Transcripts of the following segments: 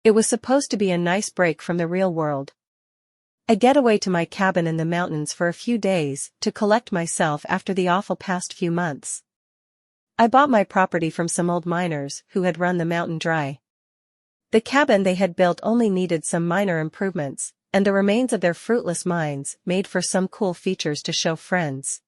It was supposed to be a nice break from the real world. I get away to my cabin in the mountains for a few days to collect myself after the awful past few months. I bought my property from some old miners who had run the mountain dry. The cabin they had built only needed some minor improvements, and the remains of their fruitless mines made for some cool features to show friends.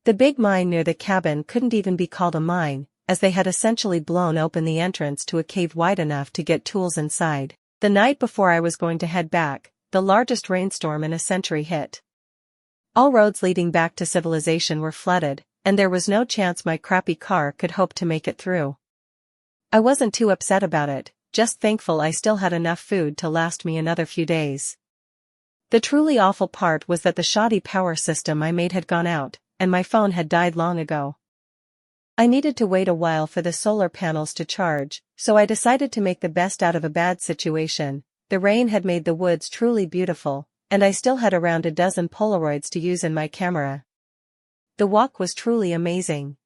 The big mine near the cabin couldn't even be called a mine, as they had essentially blown open the entrance to a cave wide enough to get tools inside. The night before I was going to head back, the largest rainstorm in a century hit. All roads leading back to civilization were flooded, and there was no chance my crappy car could hope to make it through. I wasn't too upset about it, just thankful I still had enough food to last me another few days. The truly awful part was that the shoddy power system I made had gone out, and my phone had died long ago. I needed to wait a while for the solar panels to charge, so I decided to make the best out of a bad situation. The rain had made the woods truly beautiful, and I still had around a dozen Polaroids to use in my camera. The walk was truly amazing.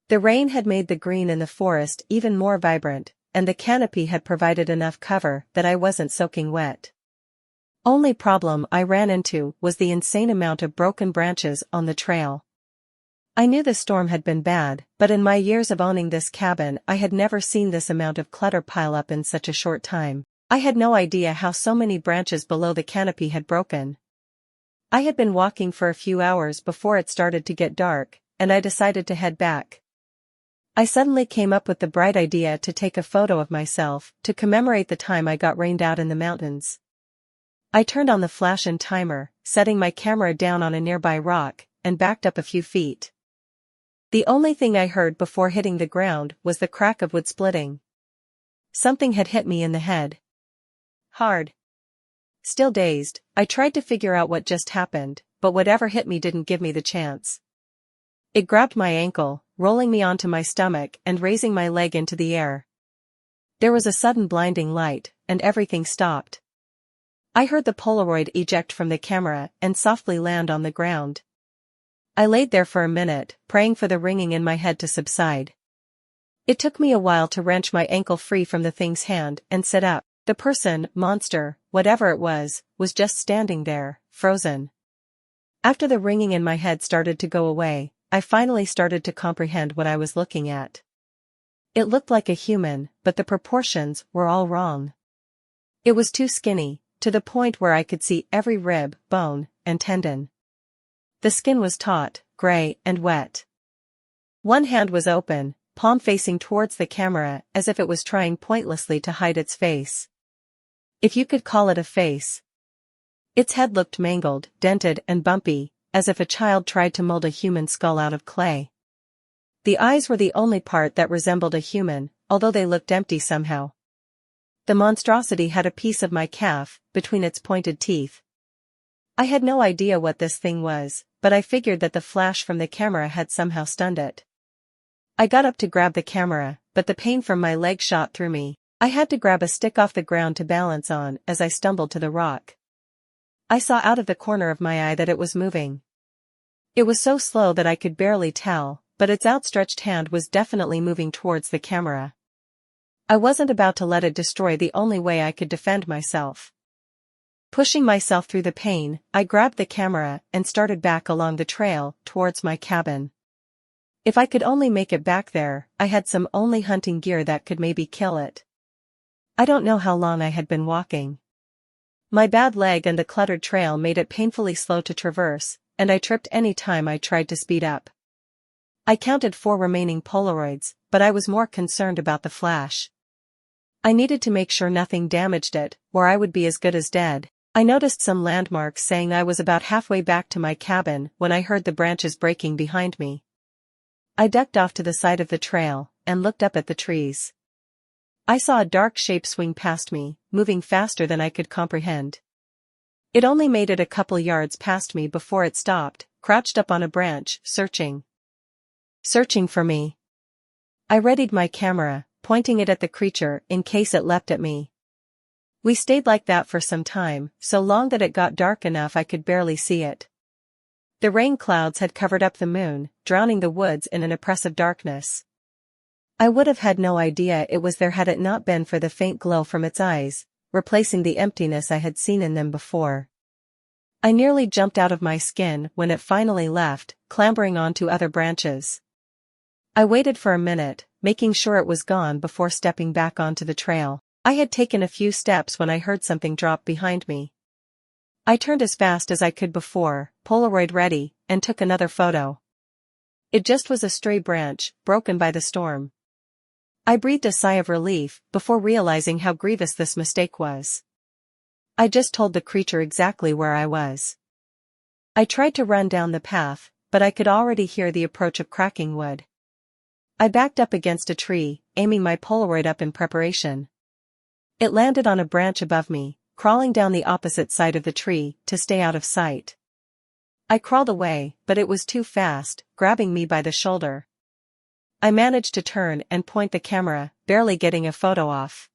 The rain had made the green in the forest even more vibrant, and the canopy had provided enough cover that I wasn't soaking wet. Only problem I ran into was the insane amount of broken branches on the trail. I knew the storm had been bad, but in my years of owning this cabin I had never seen this amount of clutter pile up in such a short time. I had no idea how so many branches below the canopy had broken. I had been walking for a few hours before it started to get dark, and I decided to head back. I suddenly came up with the bright idea to take a photo of myself to commemorate the time I got rained out in the mountains. I turned on the flash and timer, setting my camera down on a nearby rock, and backed up a few feet. The only thing I heard before hitting the ground was the crack of wood splitting. Something had hit me in the head. Hard. Still dazed, I tried to figure out what just happened, but whatever hit me didn't give me the chance. It grabbed my ankle, rolling me onto my stomach and raising my leg into the air. There was a sudden blinding light, and everything stopped. I heard the Polaroid eject from the camera and softly land on the ground. I laid there for a minute, praying for the ringing in my head to subside. It took me a while to wrench my ankle free from the thing's hand and sit up. The person, monster, whatever it was just standing there, frozen. After the ringing in my head started to go away, I finally started to comprehend what I was looking at. It looked like a human, but the proportions were all wrong. It was too skinny, to the point where I could see every rib, bone, and tendon. The skin was taut, gray, and wet. One hand was open, palm facing towards the camera as if it was trying pointlessly to hide its face. If you could call it a face. Its head looked mangled, dented, and bumpy, as if a child tried to mold a human skull out of clay. The eyes were the only part that resembled a human, although they looked empty somehow. The monstrosity had a piece of my calf between its pointed teeth. I had no idea what this thing was, but I figured that the flash from the camera had somehow stunned it. I got up to grab the camera, but the pain from my leg shot through me. I had to grab a stick off the ground to balance on as I stumbled to the rock. I saw out of the corner of my eye that it was moving. It was so slow that I could barely tell, but its outstretched hand was definitely moving towards the camera. I wasn't about to let it destroy the only way I could defend myself. Pushing myself through the pain, I grabbed the camera and started back along the trail towards my cabin. If I could only make it back there, I had some only hunting gear that could maybe kill it. I don't know how long I had been walking. My bad leg and the cluttered trail made it painfully slow to traverse, and I tripped any time I tried to speed up. I counted 4 remaining Polaroids, but I was more concerned about the flash. I needed to make sure nothing damaged it, or I would be as good as dead. I noticed some landmarks saying I was about halfway back to my cabin when I heard the branches breaking behind me. I ducked off to the side of the trail and looked up at the trees. I saw a dark shape swing past me, moving faster than I could comprehend. It only made it a couple yards past me before it stopped, crouched up on a branch, searching. Searching for me. I readied my camera, pointing it at the creature in case it leapt at me. We stayed like that for some time, so long that it got dark enough I could barely see it. The rain clouds had covered up the moon, drowning the woods in an oppressive darkness. I would have had no idea it was there had it not been for the faint glow from its eyes, replacing the emptiness I had seen in them before. I nearly jumped out of my skin when it finally left, clambering onto other branches. I waited for a minute, making sure it was gone before stepping back onto the trail. I had taken a few steps when I heard something drop behind me. I turned as fast as I could before, Polaroid ready, and took another photo. It just was a stray branch, broken by the storm. I breathed a sigh of relief before realizing how grievous this mistake was. I just told the creature exactly where I was. I tried to run down the path, but I could already hear the approach of cracking wood. I backed up against a tree, aiming my Polaroid up in preparation. It landed on a branch above me, crawling down the opposite side of the tree to stay out of sight. I crawled away, but it was too fast, grabbing me by the shoulder. I managed to turn and point the camera, barely getting a photo off.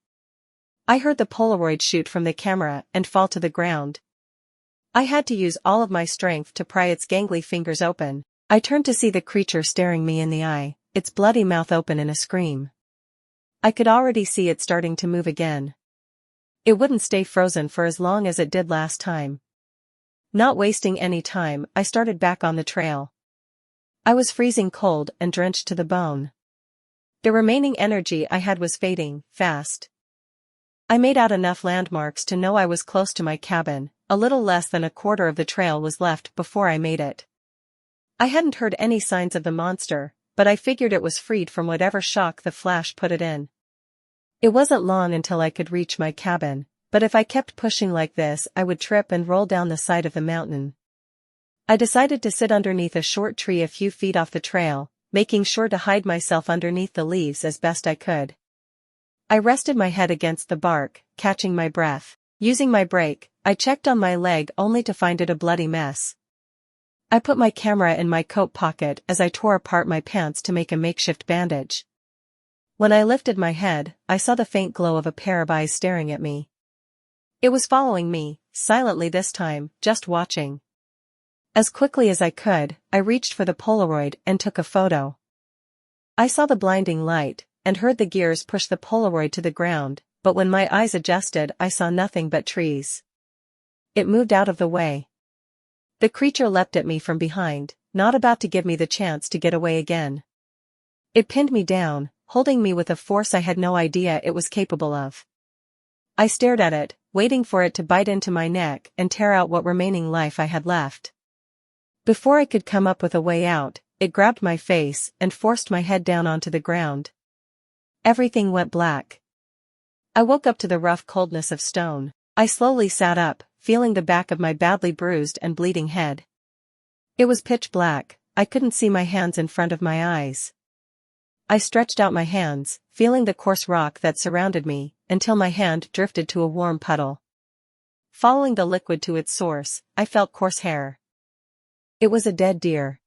I heard the Polaroid shoot from the camera and fall to the ground. I had to use all of my strength to pry its gangly fingers open. I turned to see the creature staring me in the eye, its bloody mouth open in a scream. I could already see it starting to move again. It wouldn't stay frozen for as long as it did last time. Not wasting any time, I started back on the trail. I was freezing cold and drenched to the bone. The remaining energy I had was fading, fast. I made out enough landmarks to know I was close to my cabin. A little less than a quarter of the trail was left before I made it. I hadn't heard any signs of the monster, but I figured it was freed from whatever shock the flash put it in. It wasn't long until I could reach my cabin, but if I kept pushing like this I would trip and roll down the side of the mountain. I decided to sit underneath a short tree a few feet off the trail, making sure to hide myself underneath the leaves as best I could. I rested my head against the bark, catching my breath. Using my brake, I checked on my leg only to find it a bloody mess. I put my camera in my coat pocket as I tore apart my pants to make a makeshift bandage. When I lifted my head, I saw the faint glow of a pair of eyes staring at me. It was following me, silently this time, just watching. As quickly as I could, I reached for the Polaroid and took a photo. I saw the blinding light, and heard the gears push the Polaroid to the ground, but when my eyes adjusted I saw nothing but trees. It moved out of the way. The creature leapt at me from behind, not about to give me the chance to get away again. It pinned me down, holding me with a force I had no idea it was capable of. I stared at it, waiting for it to bite into my neck and tear out what remaining life I had left. Before I could come up with a way out, it grabbed my face and forced my head down onto the ground. Everything went black. I woke up to the rough coldness of stone. I slowly sat up, feeling the back of my badly bruised and bleeding head. It was pitch black, I couldn't see my hands in front of my eyes. I stretched out my hands, feeling the coarse rock that surrounded me, until my hand drifted to a warm puddle. Following the liquid to its source, I felt coarse hair. It was a dead deer.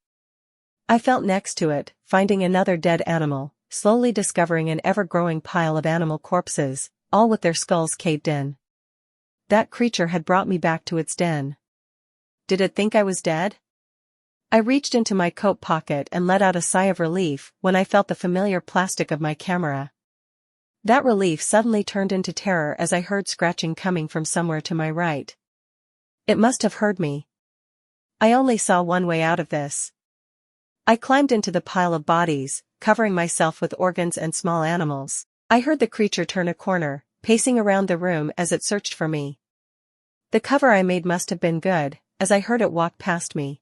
I felt next to it, finding another dead animal, slowly discovering an ever-growing pile of animal corpses, all with their skulls caved in. That creature had brought me back to its den. Did it think I was dead? I reached into my coat pocket and let out a sigh of relief when I felt the familiar plastic of my camera. That relief suddenly turned into terror as I heard scratching coming from somewhere to my right. It must have heard me. I only saw one way out of this. I climbed into the pile of bodies, covering myself with organs and small animals. I heard the creature turn a corner, pacing around the room as it searched for me. The cover I made must have been good, as I heard it walk past me.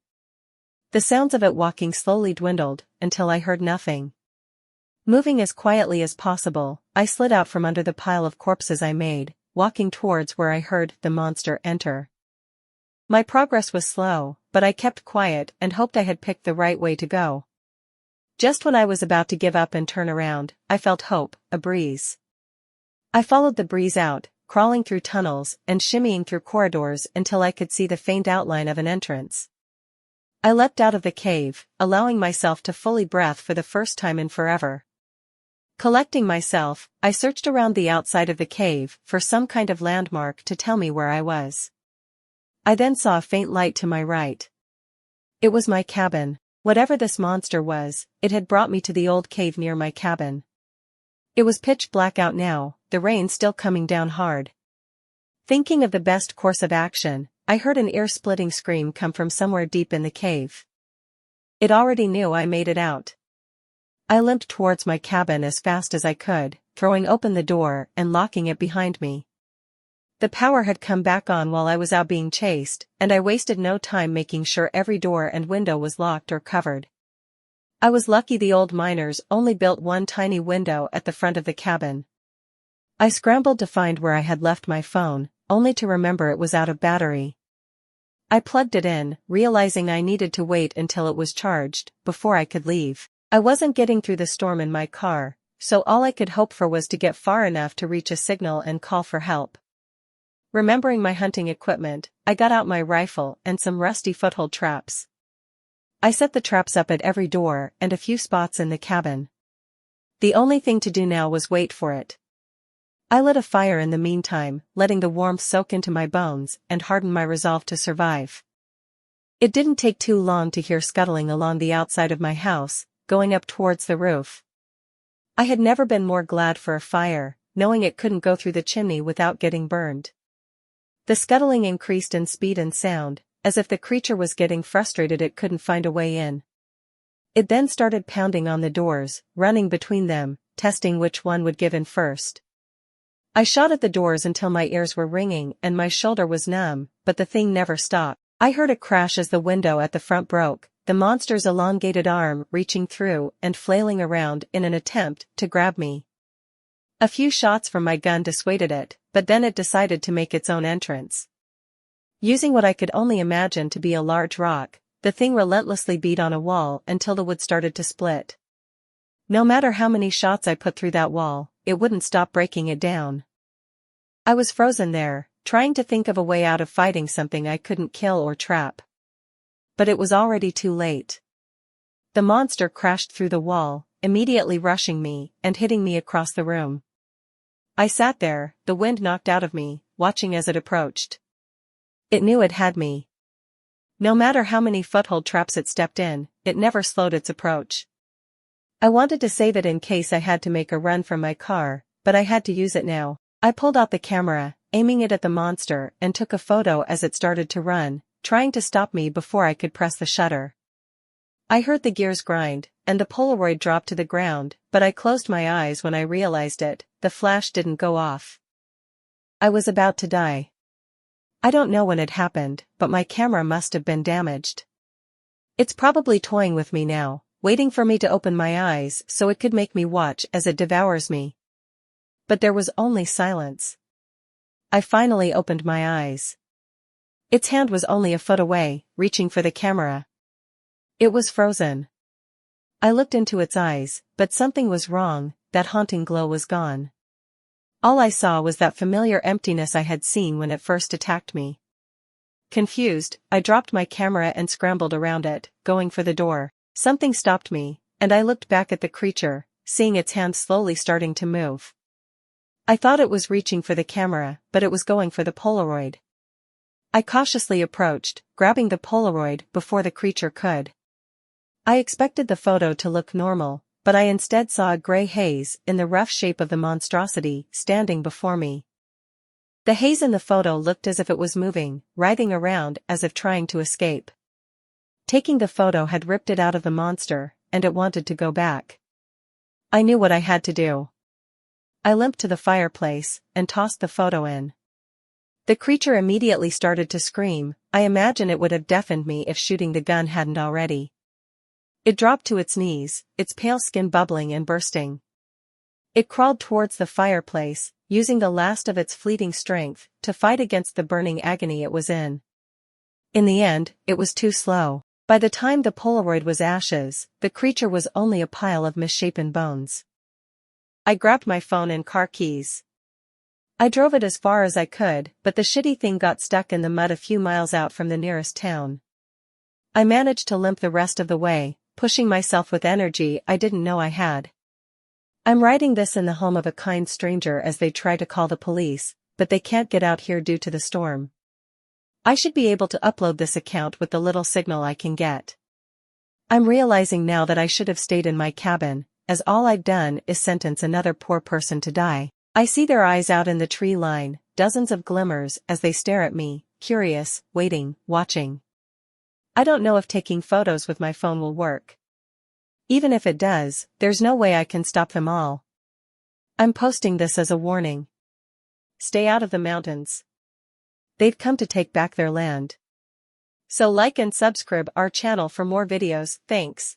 The sounds of it walking slowly dwindled, until I heard nothing. Moving as quietly as possible, I slid out from under the pile of corpses I made, walking towards where I heard the monster enter. My progress was slow, but I kept quiet and hoped I had picked the right way to go. Just when I was about to give up and turn around, I felt hope, a breeze. I followed the breeze out, crawling through tunnels and shimmying through corridors until I could see the faint outline of an entrance. I leapt out of the cave, allowing myself to fully breathe for the first time in forever. Collecting myself, I searched around the outside of the cave for some kind of landmark to tell me where I was. I then saw a faint light to my right. It was my cabin. Whatever this monster was, it had brought me to the old cave near my cabin. It was pitch black out now, the rain still coming down hard. Thinking of the best course of action, I heard an ear-splitting scream come from somewhere deep in the cave. It already knew I made it out. I limped towards my cabin as fast as I could, throwing open the door and locking it behind me. The power had come back on while I was out being chased, and I wasted no time making sure every door and window was locked or covered. I was lucky the old miners only built one tiny window at the front of the cabin. I scrambled to find where I had left my phone, only to remember it was out of battery. I plugged it in, realizing I needed to wait until it was charged, before I could leave. I wasn't getting through the storm in my car, so all I could hope for was to get far enough to reach a signal and call for help. Remembering my hunting equipment, I got out my rifle and some rusty foothold traps. I set the traps up at every door and a few spots in the cabin. The only thing to do now was wait for it. I lit a fire in the meantime, letting the warmth soak into my bones and harden my resolve to survive. It didn't take too long to hear scuttling along the outside of my house, going up towards the roof. I had never been more glad for a fire, knowing it couldn't go through the chimney without getting burned. The scuttling increased in speed and sound, as if the creature was getting frustrated it couldn't find a way in. It then started pounding on the doors, running between them, testing which one would give in first. I shot at the doors until my ears were ringing and my shoulder was numb, but the thing never stopped. I heard a crash as the window at the front broke, the monster's elongated arm reaching through and flailing around in an attempt to grab me. A few shots from my gun dissuaded it, but then it decided to make its own entrance. Using what I could only imagine to be a large rock, the thing relentlessly beat on a wall until the wood started to split. No matter how many shots I put through that wall, it wouldn't stop breaking it down. I was frozen there, trying to think of a way out of fighting something I couldn't kill or trap. But it was already too late. The monster crashed through the wall, immediately rushing me and hitting me across the room. I sat there, the wind knocked out of me, watching as it approached. It knew it had me. No matter how many foothold traps it stepped in, it never slowed its approach. I wanted to save it in case I had to make a run from my car, but I had to use it now. I pulled out the camera, aiming it at the monster, and took a photo as it started to run, trying to stop me before I could press the shutter. I heard the gears grind, and the Polaroid dropped to the ground, but I closed my eyes when I realized it. The flash didn't go off. I was about to die. I don't know when it happened, but my camera must have been damaged. It's probably toying with me now, waiting for me to open my eyes so it could make me watch as it devours me. But there was only silence. I finally opened my eyes. Its hand was only a foot away, reaching for the camera. It was frozen. I looked into its eyes, but something was wrong, that haunting glow was gone. All I saw was that familiar emptiness I had seen when it first attacked me. Confused, I dropped my camera and scrambled around it, going for the door. Something stopped me, and I looked back at the creature, seeing its hand slowly starting to move. I thought it was reaching for the camera, but it was going for the Polaroid. I cautiously approached, grabbing the Polaroid before the creature could. I expected the photo to look normal, but I instead saw a gray haze in the rough shape of the monstrosity standing before me. The haze in the photo looked as if it was moving, writhing around as if trying to escape. Taking the photo had ripped it out of the monster, and it wanted to go back. I knew what I had to do. I limped to the fireplace and tossed the photo in. The creature immediately started to scream. I imagine it would have deafened me if shooting the gun hadn't already. It dropped to its knees, its pale skin bubbling and bursting. It crawled towards the fireplace, using the last of its fleeting strength to fight against the burning agony it was in. In the end, it was too slow. By the time the Polaroid was ashes, the creature was only a pile of misshapen bones. I grabbed my phone and car keys. I drove it as far as I could, but the shitty thing got stuck in the mud a few miles out from the nearest town. I managed to limp the rest of the way, pushing myself with energy I didn't know I had. I'm writing this in the home of a kind stranger as they try to call the police, but they can't get out here due to the storm. I should be able to upload this account with the little signal I can get. I'm realizing now that I should have stayed in my cabin, as all I've done is sentence another poor person to die. I see their eyes out in the tree line, dozens of glimmers as they stare at me, curious, waiting, watching. I don't know if taking photos with my phone will work. Even if it does, there's no way I can stop them all. I'm posting this as a warning. Stay out of the mountains. They've come to take back their land. So like and subscribe our channel for more videos, thanks.